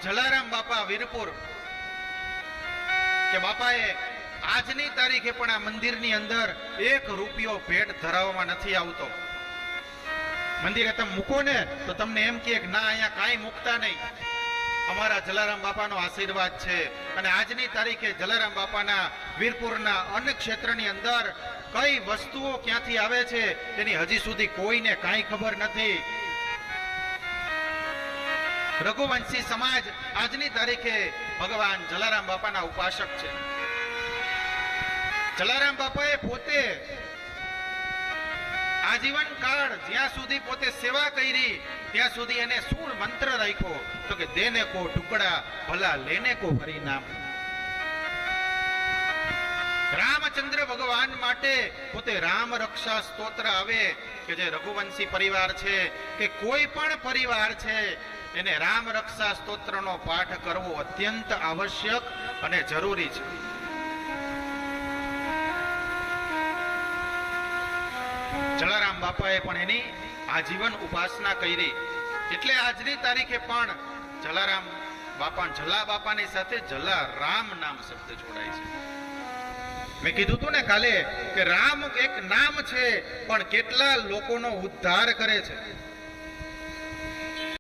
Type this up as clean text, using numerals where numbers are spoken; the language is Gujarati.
જલારામ બાપા વીરપુર કે બાપાએ આજની તારીખે પણ આ મંદિરની અંદર 1 રૂપિયો ભેટ ધરાવવામાં નથી આવતો. મંદિરે તમે મૂકો ને તો તમને એમ કહે કે ના, અહીંયા કાંઈ મૂકતા નહીં. અમારા જલારામ બાપાનો આશીર્વાદ છે. અને આજની તારીખે જલારામ બાપાના વીરપુરના અન્ન ક્ષેત્રની અંદર કઈ વસ્તુઓ ક્યાંથી આવે છે તેની હજી સુધી કોઈને કાંઈ ખબર નથી. રઘુવંશી સમાજ આજની તારીખે ભગવાન જલારામ બાપાના ઉપાસક છે. જલારામ બાપાએ પોતે આજીવન કાળ જ્યાં સુધી પોતે સેવા કરી ત્યાં સુધી એને શું મંત્ર રાખ્યો તો કે દેને કો ટુકડા ભલા લેને કો હરિનામ. રામચંદ્ર ભગવાન માટે પોતે રામ રક્ષા સ્તોત્ર આવે કે જે રઘુવંશી પરિવાર છે કે કોઈ પણ પરિવાર છે એને રામ રક્ષા સ્તોત્રનો પાઠ કરવો અત્યંત આવશ્યક અને જરૂરી છે. જલારામ બાપાએ પણ એની આજીવન ઉપાસના કરી. એટલે આજની તારીખે પણ જલારામ બાપા જલા બાપાની સાથે જલારામ નામ શબ્દ જોડાય છે. મેં કીધું હતું ને કાલે કે રામ એક નામ છે પણ કેટલા લોકોનો ઉદ્ધાર કરે છે.